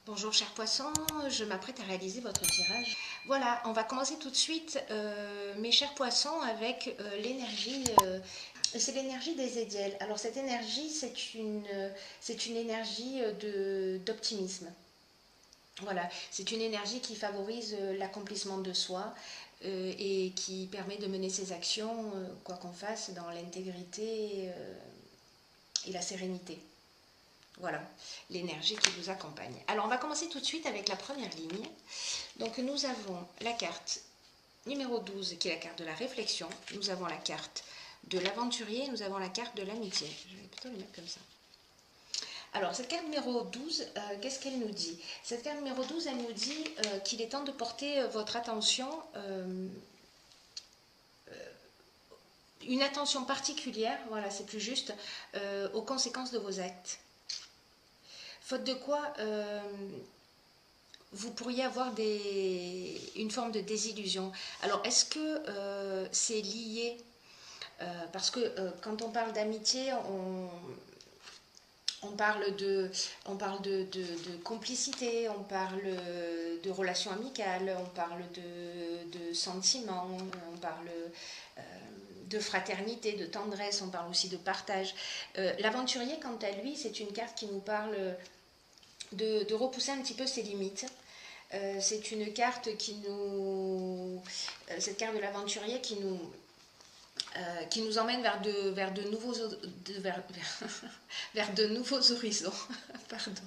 Bonjour chers poissons, je m'apprête à réaliser votre tirage. Voilà, on va commencer tout de suite mes chers poissons avec l'énergie, c'est l'énergie des Édiels. Alors cette énergie c'est une énergie d'optimisme. Voilà, c'est une énergie qui favorise l'accomplissement de soi et qui permet de mener ses actions, quoi qu'on fasse, dans l'intégrité et la sérénité. Voilà, l'énergie qui vous accompagne. Alors, on va commencer tout de suite avec la première ligne. Donc, nous avons la carte numéro 12, qui est la carte de la réflexion. Nous avons la carte de l'aventurier. Nous avons la carte de l'amitié. Je vais plutôt le mettre comme ça. Alors, cette carte numéro 12, qu'est-ce qu'elle nous dit? Cette carte numéro 12, elle nous dit qu'il est temps de porter votre attention, une attention particulière, voilà, c'est plus juste, aux conséquences de vos actes. Faute de quoi, vous pourriez avoir une forme de désillusion. Alors, est-ce que c'est lié parce que quand on parle d'amitié, on parle de complicité, on parle de relations amicales, on parle de sentiments, on parle de fraternité, de tendresse, on parle aussi de partage. L'aventurier, quant à lui, c'est une carte qui nous parle de repousser un petit peu ses limites. C'est une carte cette carte de l'aventurier qui nous emmène vers de nouveaux vers de nouveaux horizons. Pardon.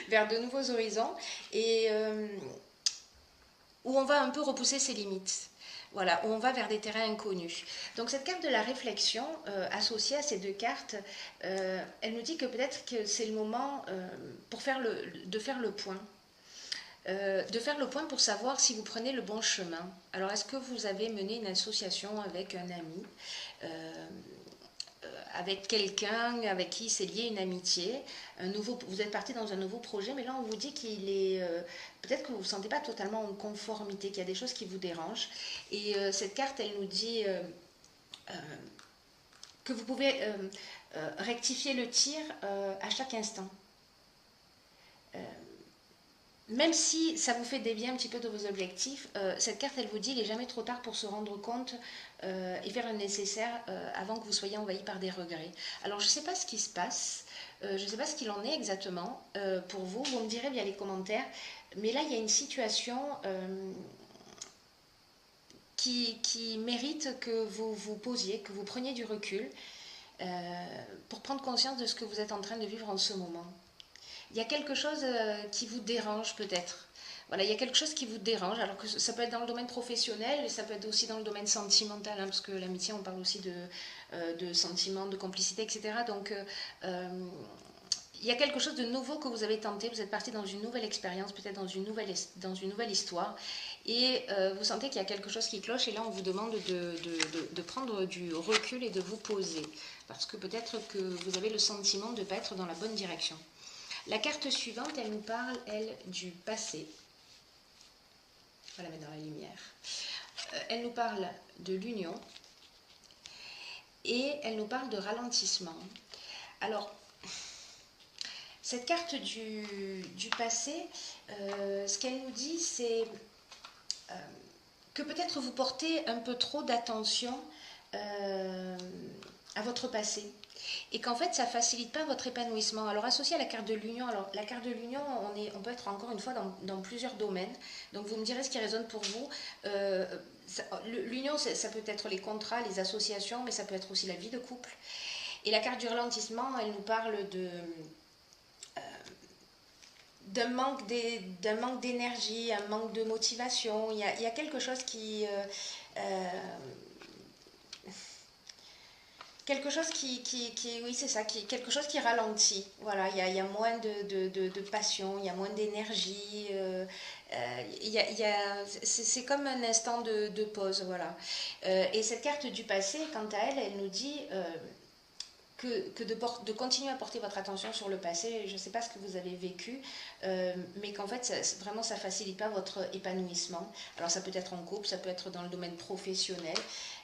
Vers de nouveaux horizons et où on va un peu repousser ses limites. Voilà, où on va vers des terrains inconnus. Donc cette carte de la réflexion, associée à ces deux cartes, elle nous dit que peut-être que c'est le moment de faire le point. De faire le point pour savoir si vous prenez le bon chemin. Alors, est-ce que vous avez mené une association avec un ami, avec quelqu'un avec qui c'est lié une amitié, vous êtes parti dans un nouveau projet, mais là on vous dit qu'il est peut-être que vous ne vous sentez pas totalement en conformité, qu'il y a des choses qui vous dérangent. Et cette carte, elle nous dit que vous pouvez rectifier le tir à chaque instant. Même si ça vous fait dévier un petit peu de vos objectifs, cette carte, elle vous dit qu'il n'est jamais trop tard pour se rendre compte et faire le nécessaire avant que vous soyez envahi par des regrets. Alors, je ne sais pas ce qui se passe, je ne sais pas ce qu'il en est exactement pour vous, vous me direz via les commentaires, mais là, il y a une situation qui mérite que vous vous posiez, que vous preniez du recul pour prendre conscience de ce que vous êtes en train de vivre en ce moment. Il y a quelque chose qui vous dérange peut-être. Voilà, il y a quelque chose qui vous dérange, alors que ça peut être dans le domaine professionnel, et ça peut être aussi dans le domaine sentimental, hein, parce que l'amitié, on parle aussi de sentiments, de complicité, etc. Donc, il y a quelque chose de nouveau que vous avez tenté, vous êtes parti dans une nouvelle expérience, peut-être dans une nouvelle histoire, et vous sentez qu'il y a quelque chose qui cloche, et là, on vous demande de prendre du recul et de vous poser, parce que peut-être que vous avez le sentiment de ne pas être dans la bonne direction. La carte suivante, elle nous parle, elle, du passé. On va la mettre dans la lumière. Elle nous parle de l'union et elle nous parle de ralentissement. Alors, cette carte du passé, ce qu'elle nous dit, c'est que peut-être vous portez un peu trop d'attention à votre passé. Et qu'en fait, ça ne facilite pas votre épanouissement. Alors, associé à la carte de l'union, alors la carte de l'union, on peut être encore une fois dans plusieurs domaines. Donc, vous me direz ce qui résonne pour vous. L'union, ça peut être les contrats, les associations, mais ça peut être aussi la vie de couple. Et la carte du ralentissement, elle nous parle d'un manque d'énergie, un manque de motivation. Il y a quelque chose quelque chose oui, c'est ça, quelque chose qui ralentit. Voilà, il y a moins de passion, il y a moins d'énergie. C'est comme un instant de pause, voilà. Et cette carte du passé, quant à elle, elle nous dit de continuer à porter votre attention sur le passé. Je ne sais pas ce que vous avez vécu, mais qu'en fait, vraiment, ça ne facilite pas votre épanouissement. Alors, ça peut être en couple, ça peut être dans le domaine professionnel.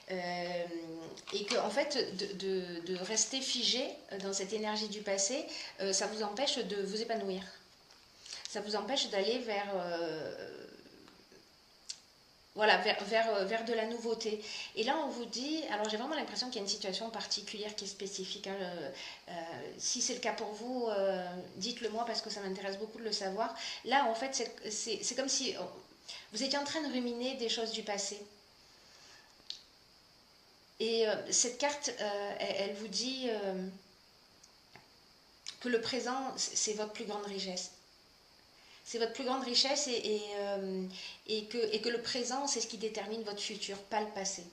Et que en fait de rester figé dans cette énergie du passé, ça vous empêche de vous épanouir. ça vous empêche d'aller vers... voilà, vers de la nouveauté. Et là, on vous dit, alors j'ai vraiment l'impression qu'il y a une situation particulière qui est spécifique. Hein, si c'est le cas pour vous, dites-le moi parce que ça m'intéresse beaucoup de le savoir. Là, en fait, c'est comme si vous étiez en train de ruminer des choses du passé. Et cette carte, elle vous dit que le présent, c'est votre plus grande richesse. C'est votre plus grande richesse et que le présent, c'est ce qui détermine votre futur, pas le passé.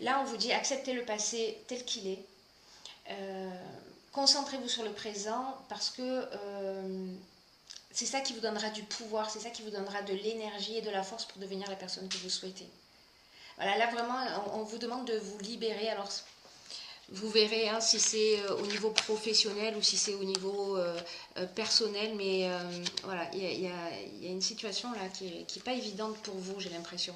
Là, on vous dit acceptez le passé tel qu'il est. Concentrez-vous sur le présent parce que c'est ça qui vous donnera du pouvoir, c'est ça qui vous donnera de l'énergie et de la force pour devenir la personne que vous souhaitez. Voilà, là vraiment, on vous demande de vous libérer. Alors, vous verrez hein, si c'est au niveau professionnel ou si c'est au niveau personnel, mais voilà, il y a une situation là qui est pas évidente pour vous, j'ai l'impression.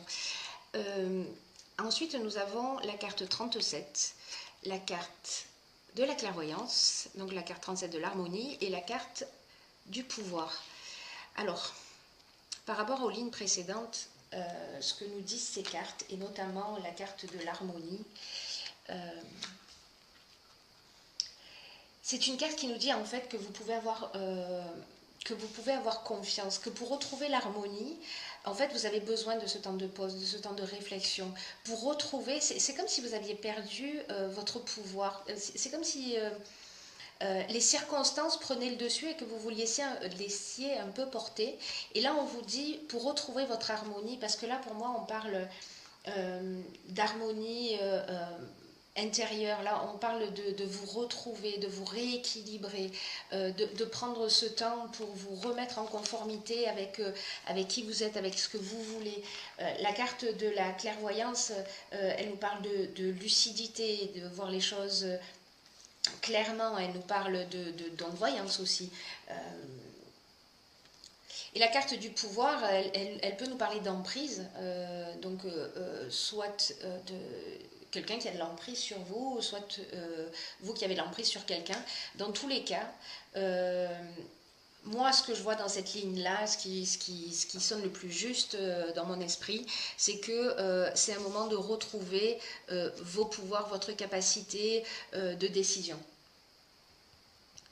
Ensuite, nous avons la carte 37, la carte de la clairvoyance, donc la carte 37 de l'harmonie et la carte du pouvoir. Alors, par rapport aux lignes précédentes, ce que nous disent ces cartes, et notamment la carte de l'harmonie, c'est une carte qui nous dit en fait que vous pouvez avoir confiance, que pour retrouver l'harmonie, en fait, vous avez besoin de ce temps de pause, de ce temps de réflexion. Pour retrouver, c'est comme si vous aviez perdu votre pouvoir. C'est comme si les circonstances prenaient le dessus et que vous vous laissiez un peu porter. Et là, on vous dit, pour retrouver votre harmonie, parce que là, pour moi, on parle d'harmonie intérieure. Là, on parle de vous retrouver, de vous rééquilibrer, de prendre ce temps pour vous remettre en conformité avec qui vous êtes, avec ce que vous voulez. La carte de la clairvoyance, elle nous parle de lucidité, de voir les choses clairement. Elle nous parle d'envoyance aussi. Et la carte du pouvoir, elle peut nous parler d'emprise, soit de quelqu'un qui a de l'emprise sur vous, soit vous qui avez de l'emprise sur quelqu'un. Dans tous les cas, moi, ce que je vois dans cette ligne-là, ce qui sonne le plus juste dans mon esprit, c'est que c'est un moment de retrouver vos pouvoirs, votre capacité de décision.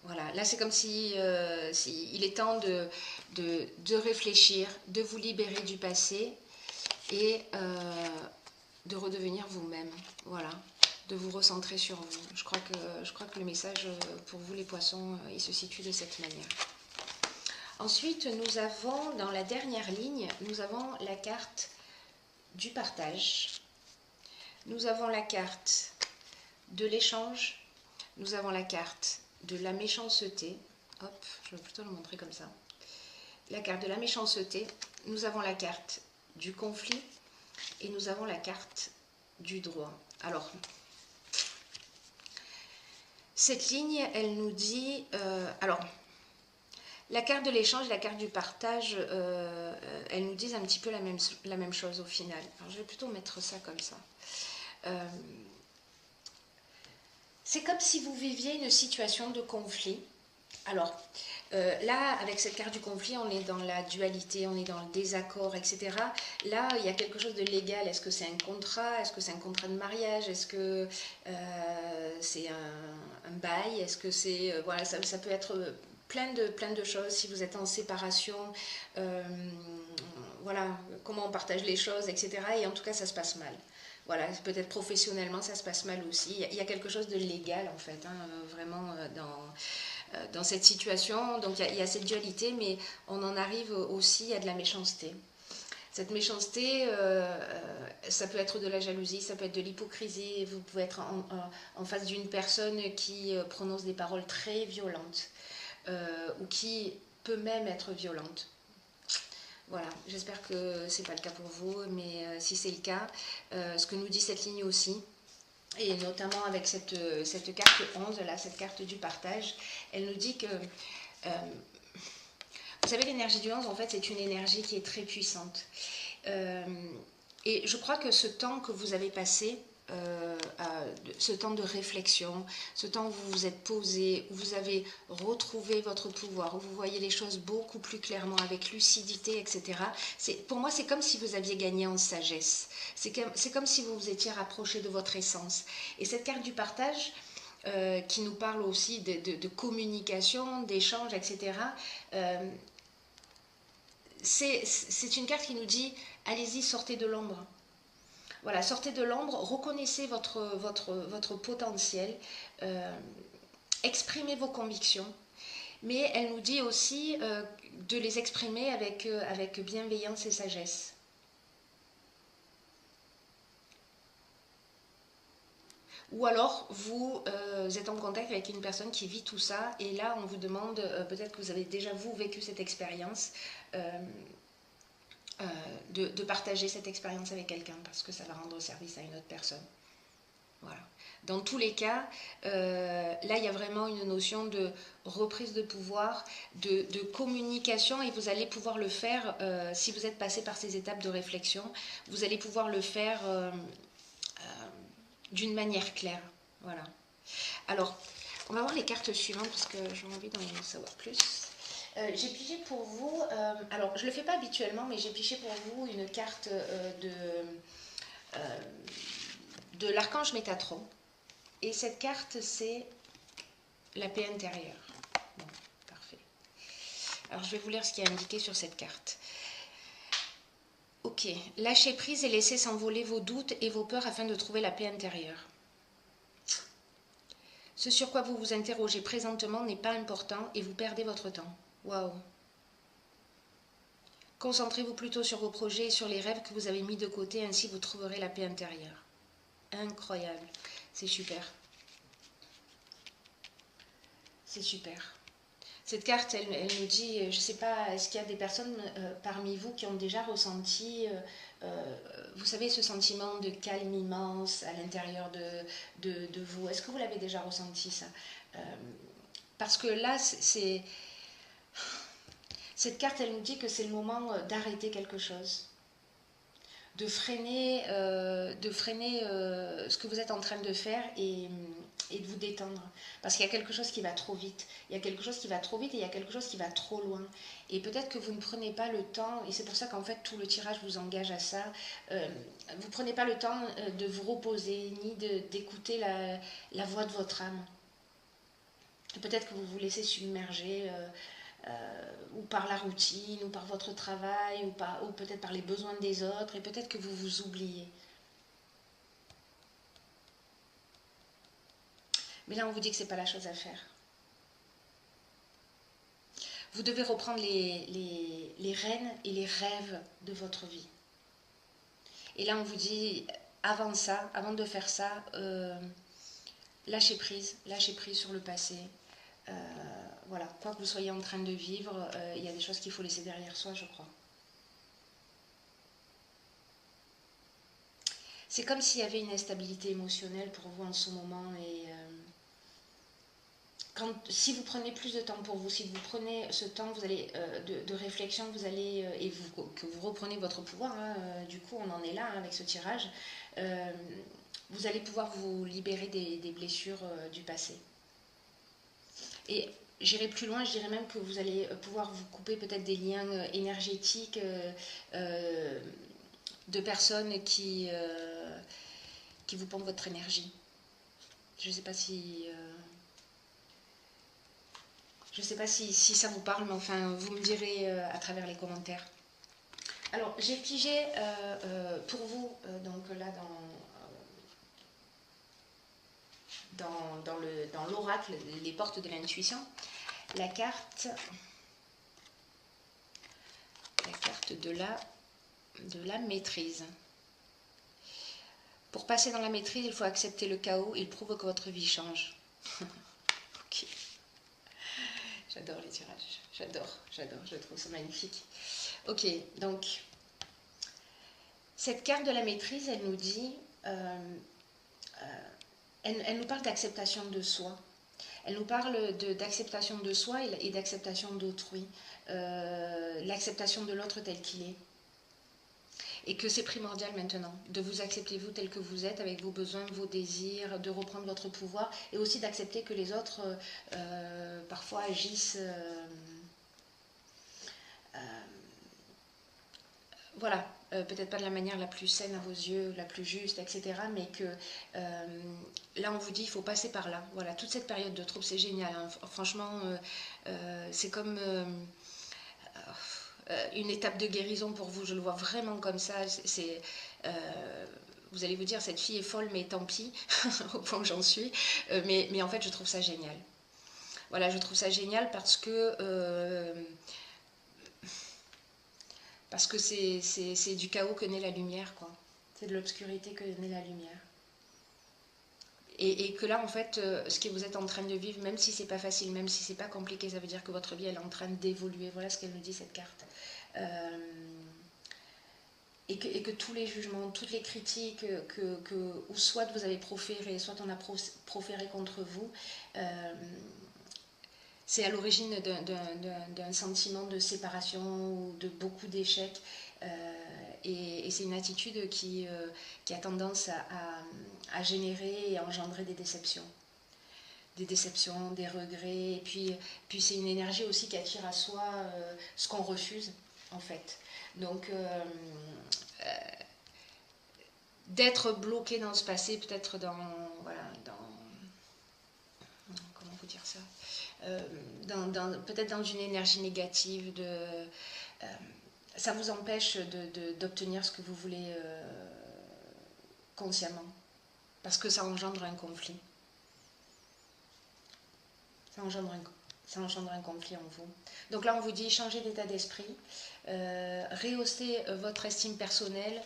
Voilà, là c'est comme si, il est temps de réfléchir, de vous libérer du passé et de redevenir vous-même. Voilà, de vous recentrer sur vous. Je crois que le message pour vous les poissons, il se situe de cette manière. Ensuite, nous avons dans la dernière ligne, nous avons la carte du partage. Nous avons la carte de l'échange. Nous avons la carte de la méchanceté. Hop, je vais plutôt le montrer comme ça. La carte de la méchanceté. Nous avons la carte du conflit. Et nous avons la carte du droit. Alors, cette ligne, elle nous dit... alors, la carte de l'échange et la carte du partage, elles nous disent un petit peu la même chose au final. Alors, je vais plutôt mettre ça comme ça. C'est comme si vous viviez une situation de conflit. Alors, là, avec cette carte du conflit, on est dans la dualité, on est dans le désaccord, etc. Là, il y a quelque chose de légal. Est-ce que c'est un contrat? Est-ce que c'est un contrat de mariage? Est-ce que c'est un bail? Est-ce que c'est... voilà, ça peut être plein de choses. Si vous êtes en séparation, voilà, comment on partage les choses, etc. Et en tout cas, ça se passe mal. Voilà, peut-être professionnellement, ça se passe mal aussi. Il y a quelque chose de légal, en fait, hein, vraiment dans cette situation. Donc, il y a cette dualité, mais on en arrive aussi à de la méchanceté. Cette méchanceté, ça peut être de la jalousie, ça peut être de l'hypocrisie. Vous pouvez être en face d'une personne qui prononce des paroles très violentes ou qui peut même être violente. Voilà, j'espère que ce n'est pas le cas pour vous, mais si c'est le cas, ce que nous dit cette ligne aussi, et notamment avec cette carte 11, là, cette carte du partage, elle nous dit que, vous savez, l'énergie du 11, en fait, c'est une énergie qui est très puissante. Et je crois que ce temps que vous avez passé, ce temps de réflexion, ce temps où vous vous êtes posé, où vous avez retrouvé votre pouvoir, où vous voyez les choses beaucoup plus clairement, avec lucidité, etc. Pour moi, c'est comme si vous aviez gagné en sagesse. C'est comme si vous vous étiez rapproché de votre essence. Et cette carte du partage, qui nous parle aussi de communication, d'échange, etc., c'est une carte qui nous dit, allez-y, sortez de l'ombre. Voilà, sortez de l'ombre, reconnaissez votre potentiel, exprimez vos convictions, mais elle nous dit aussi de les exprimer avec bienveillance et sagesse. Ou alors, vous êtes en contact avec une personne qui vit tout ça, et là, on vous demande, peut-être que vous avez déjà, vous, vécu cette expérience, de partager cette expérience avec quelqu'un, parce que ça va rendre service à une autre personne. Voilà. Dans tous les cas, là, il y a vraiment une notion de reprise de pouvoir, de communication, et vous allez pouvoir le faire, si vous êtes passé par ces étapes de réflexion, vous allez pouvoir le faire d'une manière claire. Voilà. Alors, on va voir les cartes suivantes, parce que j'ai envie d'en savoir plus. J'ai pigé pour vous, alors je ne le fais pas habituellement, mais j'ai pigé pour vous une carte de l'archange Métatron. Et cette carte, c'est la paix intérieure. Bon, parfait. Alors, je vais vous lire ce qui est indiqué sur cette carte. Ok. Lâchez prise et laissez s'envoler vos doutes et vos peurs afin de trouver la paix intérieure. Ce sur quoi vous vous interrogez présentement n'est pas important et vous perdez votre temps. Waouh. Concentrez-vous plutôt sur vos projets et sur les rêves que vous avez mis de côté, ainsi vous trouverez la paix intérieure. Incroyable. C'est super. C'est super. Cette carte, elle nous dit, je ne sais pas, est-ce qu'il y a des personnes parmi vous qui ont déjà ressenti, vous savez, ce sentiment de calme immense à l'intérieur de vous. Est-ce que vous l'avez déjà ressenti, ça? Parce que là, cette carte, elle nous dit que c'est le moment d'arrêter quelque chose, de freiner ce que vous êtes en train de faire et de vous détendre. Parce qu'il y a quelque chose qui va trop vite. Il y a quelque chose qui va trop vite et il y a quelque chose qui va trop loin. Et peut-être que vous ne prenez pas le temps, et c'est pour ça qu'en fait tout le tirage vous engage à ça, vous ne prenez pas le temps de vous reposer, ni d'écouter la voix de votre âme. Peut-être que vous vous laissez submerger ou par la routine, ou par votre travail, ou peut-être par les besoins des autres, et peut-être que vous vous oubliez. Mais là, on vous dit que ce n'est pas la chose à faire. Vous devez reprendre les rênes et les rêves de votre vie. Et là, on vous dit, avant de faire ça, lâchez prise sur le passé. Voilà, quoi que vous soyez en train de vivre, il y a des choses qu'il faut laisser derrière soi, je crois. C'est comme s'il y avait une instabilité émotionnelle pour vous en ce moment, et si vous prenez plus de temps pour vous, si vous prenez ce temps vous allez, de réflexion, vous allez, que vous reprenez votre pouvoir, hein, du coup on en est là, hein, avec ce tirage, vous allez pouvoir vous libérer des blessures du passé. Et j'irai plus loin, je dirais même que vous allez pouvoir vous couper peut-être des liens énergétiques de personnes qui vous pompent votre énergie. Je ne sais pas si... je ne sais pas si ça vous parle, mais enfin, vous me direz à travers les commentaires. Alors, j'ai pigé pour vous, donc là, dans l'oracle, les portes de l'intuition, la carte de la maîtrise. Pour passer dans la maîtrise, il faut accepter le chaos, il prouve que votre vie change. Ok. J'adore les tirages, j'adore, je trouve ça magnifique. Ok, donc, cette carte de la maîtrise, elle nous dit, elle nous parle d'acceptation de soi. Elle nous parle d'acceptation de soi et d'acceptation d'autrui, l'acceptation de l'autre tel qu'il est. et que c'est primordial maintenant de vous accepter vous tel que vous êtes, avec vos besoins, vos désirs, de reprendre votre pouvoir, et aussi d'accepter que les autres parfois agissent voilà, peut-être pas de la manière la plus saine à vos yeux, la plus juste, etc. Mais que là, on vous dit, il faut passer par là. Voilà, toute cette période de trouble, c'est génial. Hein. Franchement, c'est comme une étape de guérison pour vous. Je le vois vraiment comme ça. Vous allez vous dire, cette fille est folle, mais tant pis, au point où j'en suis. Mais en fait, je trouve ça génial. Voilà, je trouve ça génial parce que c'est du chaos que naît la lumière, quoi. C'est de l'obscurité que naît la lumière. Et que là, en fait, ce que vous êtes en train de vivre, même si c'est pas facile, même si c'est pas compliqué, ça veut dire que votre vie, elle est en train d'évoluer. Voilà ce qu'elle nous dit, cette carte. Et que tous les jugements, toutes les critiques ou soit vous avez proféré, soit on a proféré contre vous, c'est à l'origine d'un sentiment de séparation ou de beaucoup d'échecs. Et c'est une attitude qui a tendance à générer et à engendrer des déceptions. Des déceptions, des regrets. Et puis c'est une énergie aussi qui attire à soi ce qu'on refuse, en fait. Donc, d'être bloqué dans ce passé, peut-être voilà, comment vous dire ça, peut-être dans une énergie négative, ça vous empêche d'obtenir ce que vous voulez consciemment, parce que ça engendre un conflit. Ça engendre un conflit en vous. Donc là, on vous dit, changez d'état d'esprit, rehaussez votre estime personnelle,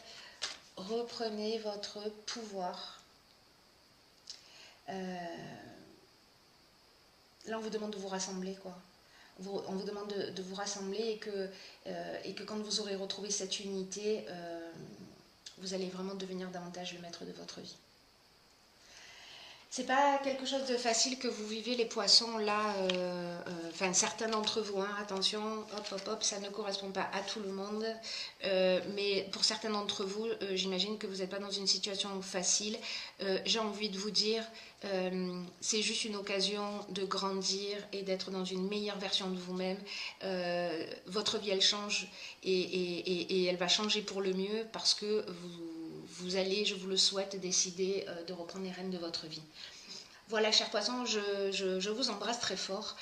reprenez votre pouvoir. Là, on vous demande de vous rassembler, quoi. On vous demande de vous rassembler et que quand vous aurez retrouvé cette unité, vous allez vraiment devenir davantage le maître de votre vie. C'est pas quelque chose de facile que vous vivez, les poissons, là, enfin certains d'entre vous, hein, attention, hop, ça ne correspond pas à tout le monde, mais pour certains d'entre vous, j'imagine que vous n'êtes pas dans une situation facile. J'ai envie de vous dire, c'est juste une occasion de grandir et d'être dans une meilleure version de vous-même. Votre vie, elle change et elle va changer pour le mieux parce que vous allez, je vous le souhaite, décider de reprendre les rênes de votre vie. Voilà, chers poissons, je vous embrasse très fort.